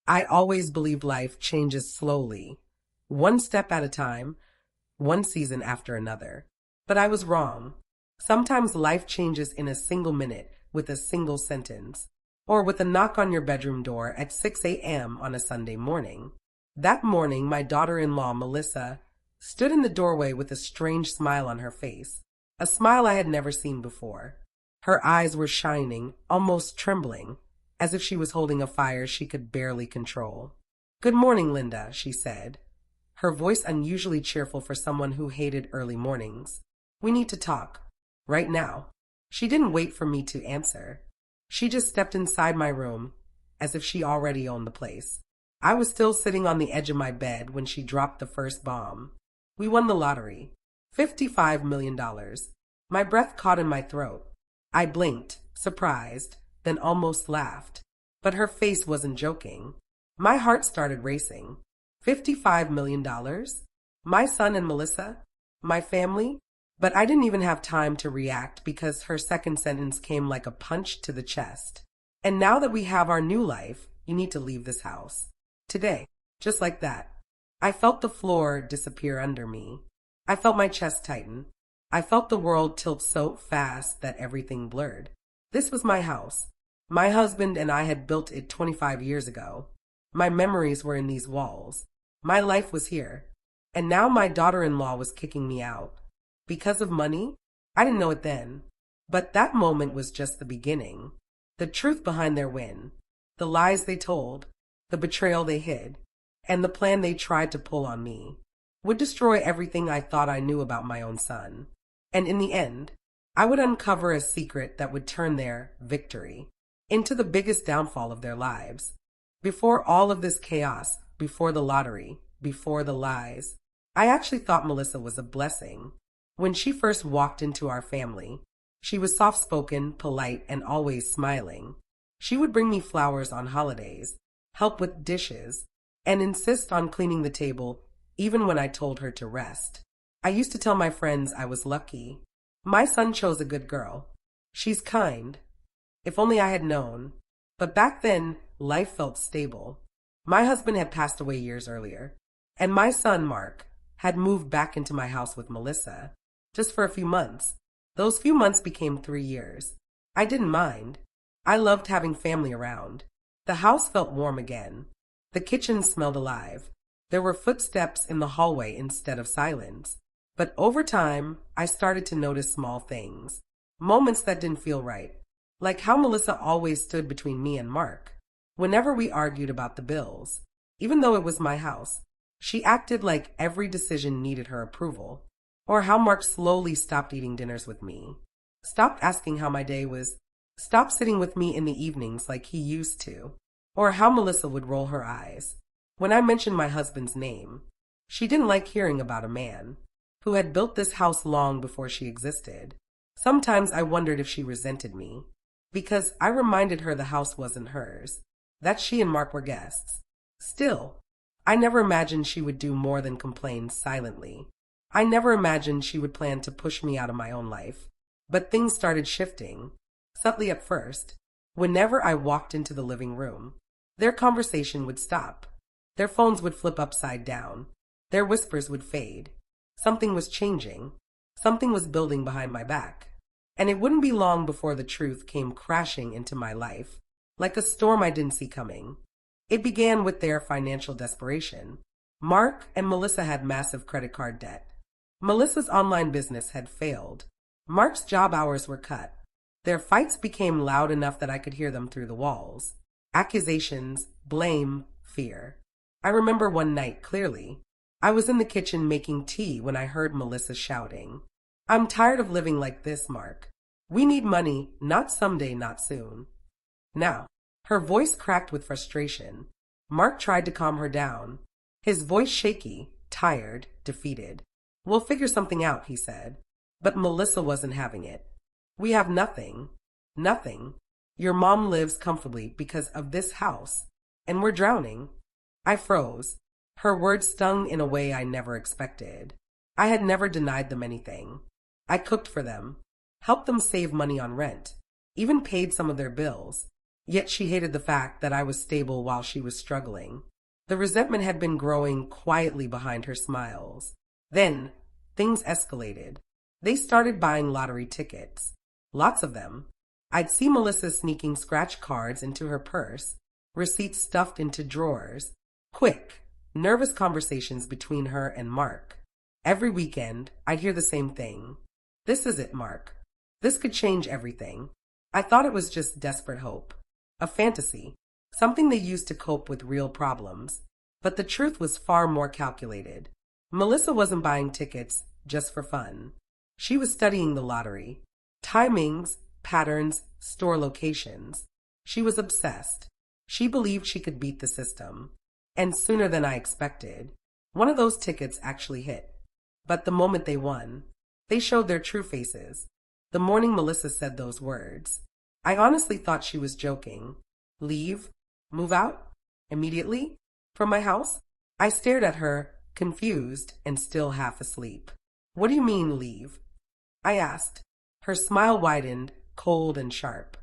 I always believed life changes slowly, one step at a time, one season after another. But I was wrong. Sometimes life changes in a single minute with a single sentence, or with a knock on your bedroom door at 6 a.m. on a Sunday morning. That morning, my daughter-in-law, Melissa, stood in the doorway with a strange smile on her face, a smile I had never seen before. Her eyes were shining, almost trembling, as if she was holding a fire she could barely control. "Good morning, Linda," she said, her voice unusually cheerful for someone who hated early mornings. "We need to talk. Right now." She didn't wait for me to answer. She just stepped inside my room, as if she already owned the place. I was still sitting on the edge of my bed when she dropped the first bomb. We won the lottery. $55 million. My breath caught in my throat. I blinked, surprised, then almost laughed. But her face wasn't joking. My heart started racing. $55 million? My son and Melissa? My family? But I didn't even have time to react because her second sentence came like a punch to the chest. "And now that we have our new life, you need to leave this house. Today." Just like that. I felt the floor disappear under me. I felt my chest tighten. I felt the world tilt so fast that everything blurred. This was my house. My husband and I had built it 25 years ago. My memories were in these walls. My life was here. And now my daughter-in-law was kicking me out. Because of money? I didn't know it then. But that moment was just the beginning. The truth behind their win. The lies they told. The betrayal they hid. And the plan they tried to pull on me would destroy everything I thought I knew about my own son. And in the end, I would uncover a secret that would turn their victory into the biggest downfall of their lives. Before all of this chaos, before the lottery, before the lies, I actually thought Melissa was a blessing. When she first walked into our family, she was soft-spoken, polite, and always smiling. She would bring me flowers on holidays, help with dishes, and insist on cleaning the table even when I told her to rest. I used to tell my friends I was lucky. My son chose a good girl. She's kind. If only I had known. But back then, life felt stable. My husband had passed away years earlier, and my son, Mark, had moved back into my house with Melissa, just for a few months. Those few months became 3 years. I didn't mind. I loved having family around. The house felt warm again. The kitchen smelled alive. There were footsteps in the hallway instead of silence. But over time, I started to notice small things. Moments that didn't feel right. Like how Melissa always stood between me and Mark. Whenever we argued about the bills, even though it was my house, she acted like every decision needed her approval. Or how Mark slowly stopped eating dinners with me. Stopped asking how my day was. Stopped sitting with me in the evenings like he used to. Or how Melissa would roll her eyes when I mentioned my husband's name. She didn't like hearing about a man who had built this house long before she existed. Sometimes I wondered if she resented me, because I reminded her the house wasn't hers, that she and Mark were guests. Still, I never imagined she would do more than complain silently. I never imagined she would plan to push me out of my own life. But things started shifting, subtly at first. Whenever I walked into the living room, their conversation would stop. Their phones would flip upside down. Their whispers would fade. Something was changing. Something was building behind my back. And it wouldn't be long before the truth came crashing into my life, like a storm I didn't see coming. It began with their financial desperation. Mark and Melissa had massive credit card debt. Melissa's online business had failed. Mark's job hours were cut. Their fights became loud enough that I could hear them through the walls. Accusations, blame, fear. I remember one night clearly. I was in the kitchen making tea when I heard Melissa shouting, "I'm tired of living like this, Mark. We need money, not someday, not soon." Now, her voice cracked with frustration. Mark tried to calm her down, his voice shaky, tired, defeated. "We'll figure something out," he said. But Melissa wasn't having it. "We have nothing. Nothing. Your mom lives comfortably because of this house, and we're drowning." I froze. Her words stung in a way I never expected. I had never denied them anything. I cooked for them, helped them save money on rent, even paid some of their bills. Yet she hated the fact that I was stable while she was struggling. The resentment had been growing quietly behind her smiles. Then, things escalated. They started buying lottery tickets. Lots of them. I'd see Melissa sneaking scratch cards into her purse, receipts stuffed into drawers. Quick, nervous conversations between her and Mark. Every weekend, I'd hear the same thing. "This is it, Mark. This could change everything." I thought it was just desperate hope. A fantasy. Something they used to cope with real problems. But the truth was far more calculated. Melissa wasn't buying tickets just for fun. She was studying the lottery. Timings, patterns, store locations. She was obsessed. She believed she could beat the system. And sooner than I expected. One of those tickets actually hit. But the moment they won, they showed their true faces. The morning Melissa said those words, I honestly thought she was joking. "Leave? Move out? Immediately? From my house?" I stared at her, confused and still half asleep. "What do you mean, leave?" I asked. Her smile widened, cold and sharp.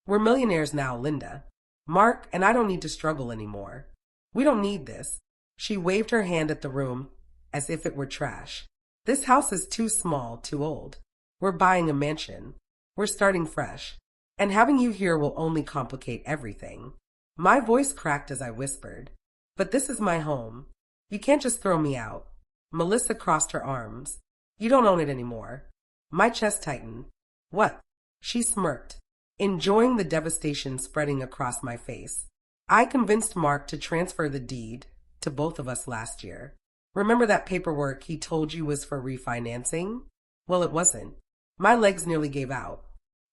"We're millionaires now, Linda. Mark and I don't need to struggle anymore. We don't need this." She waved her hand at the room as if it were trash. "This house is too small, too old. We're buying a mansion. We're starting fresh. And having you here will only complicate everything." My voice cracked as I whispered, "But this is my home. You can't just throw me out." Melissa crossed her arms. "You don't own it anymore." My chest tightened. "What?" She smirked, enjoying the devastation spreading across my face. "I convinced Mark to transfer the deed to both of us last year. Remember that paperwork he told you was for refinancing? Well, it wasn't." My legs nearly gave out.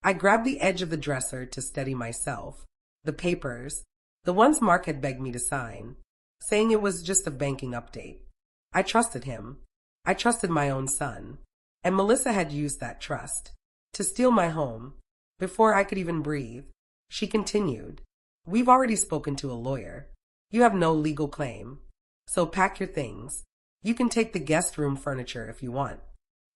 I grabbed the edge of the dresser to steady myself. The papers, the ones Mark had begged me to sign, saying it was just a banking update. I trusted him. I trusted my own son. And Melissa had used that trust to steal my home. Before I could even breathe, she continued, "We've already spoken to a lawyer. You have no legal claim. So pack your things. You can take the guest room furniture if you want."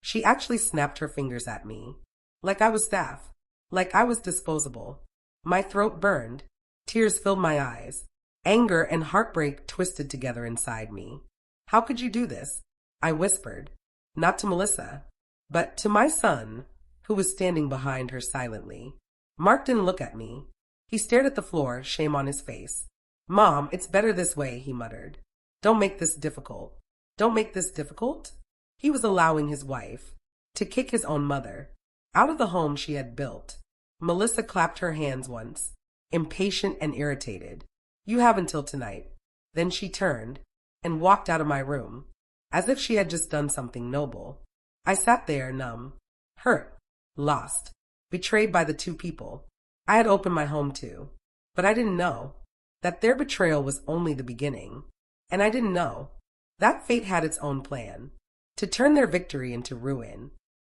She actually snapped her fingers at me, like I was staff, like I was disposable. My throat burned. Tears filled my eyes. Anger and heartbreak twisted together inside me. "How could you do this?" I whispered, not to Melissa, but to my son, who was standing behind her silently. Mark didn't look at me. He stared at the floor, shame on his face. "Mom, it's better this way," he muttered. "Don't make this difficult. Don't make this difficult?" He was allowing his wife to kick his own mother out of the home she had built. Melissa clapped her hands once, impatient and irritated. "You have until tonight." Then she turned and walked out of my room, as if she had just done something noble. I sat there, numb, hurt, lost, betrayed by the two people I had opened my home to. But I didn't know that their betrayal was only the beginning. And I didn't know that fate had its own plan, to turn their victory into ruin.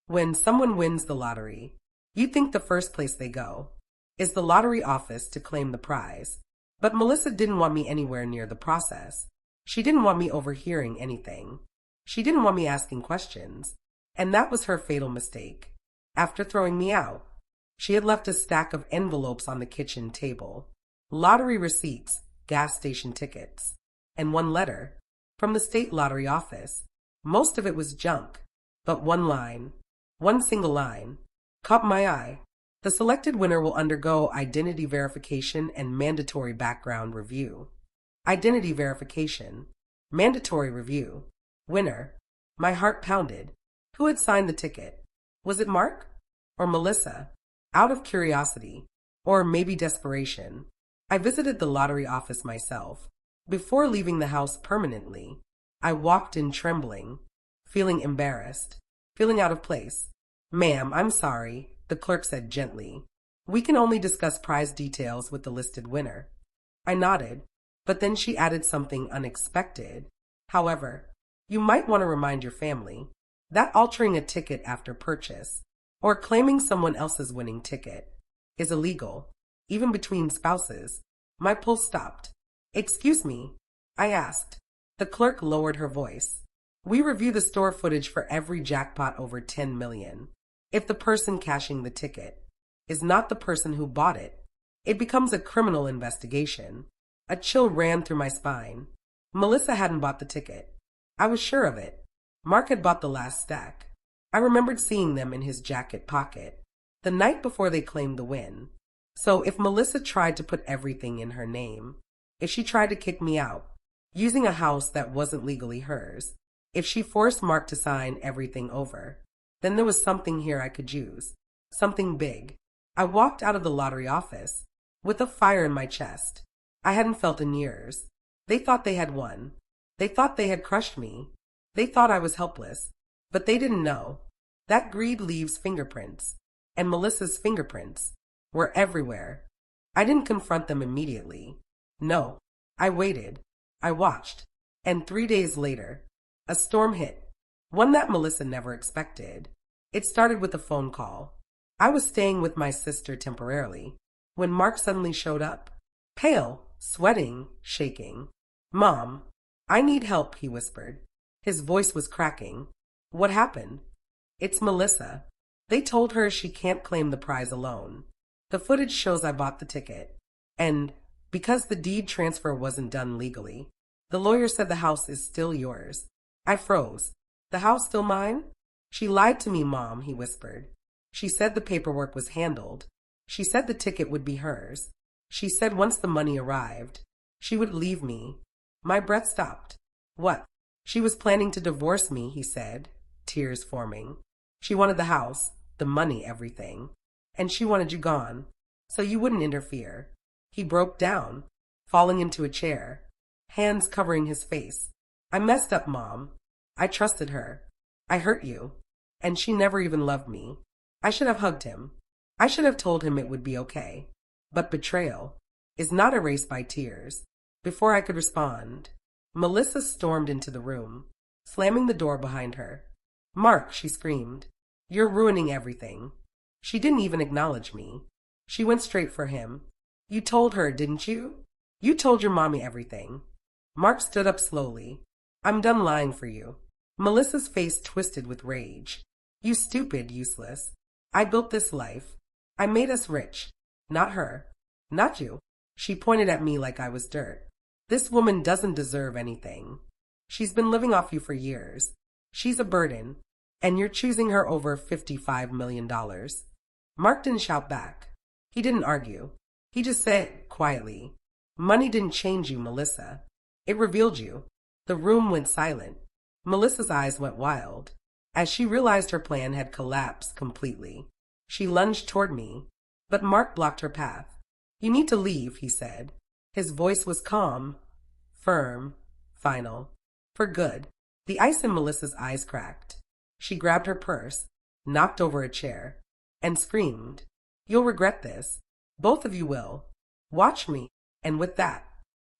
When someone wins the lottery, you think the first place they go is the lottery office to claim the prize. But Melissa didn't want me anywhere near the process. She didn't want me overhearing anything. She didn't want me asking questions. And that was her fatal mistake. After throwing me out, she had left a stack of envelopes on the kitchen table. Lottery receipts, gas station tickets, and one letter from the state lottery office. Most of it was junk, but one single line, caught my eye. The selected winner will undergo identity verification and mandatory background review. Identity verification, mandatory review, winner. My heart pounded. Who had signed the ticket? Was it Mark or Melissa? Out of curiosity, or maybe desperation, I visited the lottery office myself. Before leaving the house permanently, I walked in trembling, feeling embarrassed, feeling out of place. "Ma'am, I'm sorry," the clerk said gently. "We can only discuss prize details with the listed winner." I nodded, but then she added something unexpected. "However, you might want to remind your family that altering a ticket after purchase or claiming someone else's winning ticket is illegal, even between spouses." My pulse stopped. "Excuse me?" I asked. The clerk lowered her voice. "We review the store footage for every jackpot over 10 million. If the person cashing the ticket is not the person who bought it, It becomes a criminal investigation. A chill ran through my spine. Melissa hadn't bought the ticket. I was sure of it. Mark had bought the last stack. I remembered seeing them in his jacket pocket, the night before they claimed the win. So if Melissa tried to put everything in her name, if she tried to kick me out, using a house that wasn't legally hers, if she forced Mark to sign everything over, then there was something here I could use. Something big. I walked out of the lottery office with a fire in my chest I hadn't felt in years. They thought they had won. They thought they had crushed me. They thought I was helpless. But they didn't know. That greed leaves fingerprints. And Melissa's fingerprints were everywhere. I didn't confront them immediately. No. I waited. I watched. And 3 days later, a storm hit. One that Melissa never expected. It started with a phone call. I was staying with my sister temporarily when Mark suddenly showed up. Pale, sweating, shaking. "Mom, I need help," he whispered. His voice was cracking. "What happened?" "It's Melissa. They told her she can't claim the prize alone. The footage shows I bought the ticket. And because the deed transfer wasn't done legally, the lawyer said the house is still yours." I froze. "The house still mine?" "She lied to me, Mom," he whispered. "She said the paperwork was handled. She said the ticket would be hers. She said once the money arrived, she would leave me." My breath stopped. "What?" "She was planning to divorce me," he said, tears forming. "She wanted the house, the money, everything. And she wanted you gone, so you wouldn't interfere." He broke down, falling into a chair, hands covering his face. "I messed up, Mom. I trusted her. I hurt you. And she never even loved me. I should have hugged him. I should have told him it would be okay. But betrayal is not erased by tears." Before I could respond, Melissa stormed into the room, slamming the door behind her. "Mark," she screamed, "you're ruining everything." She didn't even acknowledge me. She went straight for him. "You told her, didn't you? You told your mommy everything." Mark stood up slowly. "I'm done lying for you." Melissa's face twisted with rage. "You stupid, useless. I built this life. I made us rich. Not her. Not you." She pointed at me like I was dirt. "This woman doesn't deserve anything. She's been living off you for years. She's a burden. And you're choosing her over $55 million. Mark didn't shout back. He didn't argue. He just said, quietly, "Money didn't change you, Melissa. It revealed you." The room went silent. Melissa's eyes went wild. As she realized her plan had collapsed completely, she lunged toward me, but Mark blocked her path. "You need to leave," he said. His voice was calm, firm, final. "For good." The ice in Melissa's eyes cracked. She grabbed her purse, knocked over a chair, and screamed, "You'll regret this. Both of you will. Watch me." And with that,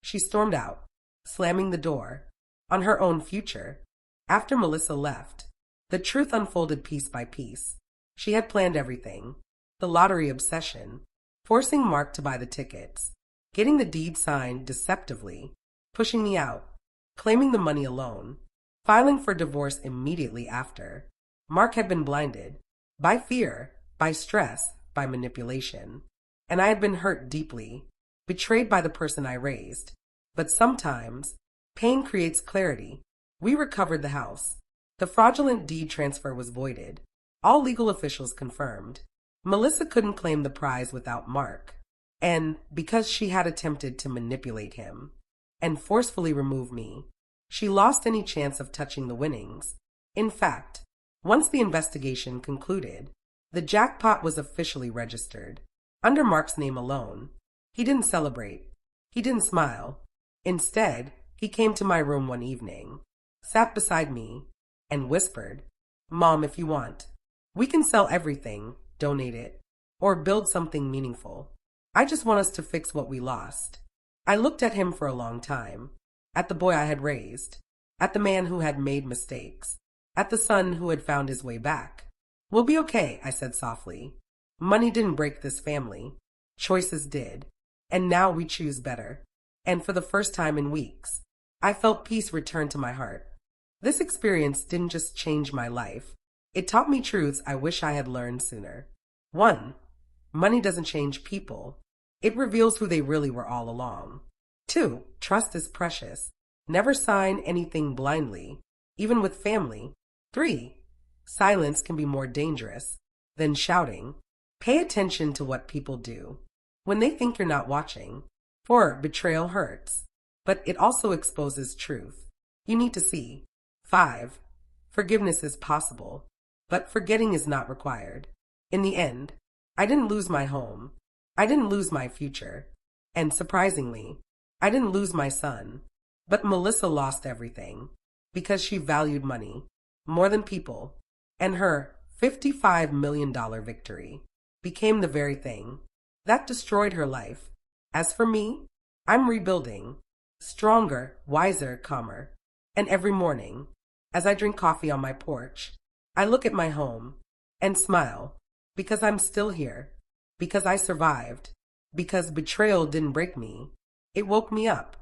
she stormed out, slamming the door on her own future. After Melissa left, the truth unfolded piece by piece. She had planned everything. The lottery obsession, forcing Mark to buy the tickets, getting the deed signed deceptively, pushing me out, claiming the money alone, filing for divorce immediately after. Mark had been blinded by fear, by stress, by manipulation. And I had been hurt deeply, betrayed by the person I raised. But sometimes, pain creates clarity. We recovered the house. The fraudulent deed transfer was voided. All legal officials confirmed. Melissa couldn't claim the prize without Mark. And because she had attempted to manipulate him and forcefully remove me, she lost any chance of touching the winnings. In fact, once the investigation concluded, the jackpot was officially registered, under Mark's name alone. He didn't celebrate. He didn't smile. Instead, he came to my room one evening, sat beside me, and whispered, "Mom, if you want, we can sell everything, donate it, or build something meaningful. I just want us to fix what we lost." I looked at him for a long time, at the boy I had raised, at the man who had made mistakes, at the son who had found his way back. "We'll be okay," I said softly. "Money didn't break this family. Choices did. And now we choose better." And for the first time in weeks, I felt peace return to my heart. This experience didn't just change my life. It taught me truths I wish I had learned sooner. 1. Money doesn't change people. It reveals who they really were all along. 2. Trust is precious. Never sign anything blindly, even with family. 3. Silence can be more dangerous than shouting. Pay attention to what people do when they think you're not watching. 4. Betrayal hurts, but it also exposes truth you need to see. 5. Forgiveness is possible, but forgetting is not required. In the end, I didn't lose my home. I didn't lose my future. And surprisingly, I didn't lose my son. But Melissa lost everything because she valued money more than people, and her $55 million victory became the very thing that destroyed her life. As for me, I'm rebuilding, stronger, wiser, calmer. And every morning, as I drink coffee on my porch, I look at my home and smile because I'm still here, because I survived, because betrayal didn't break me. It woke me up.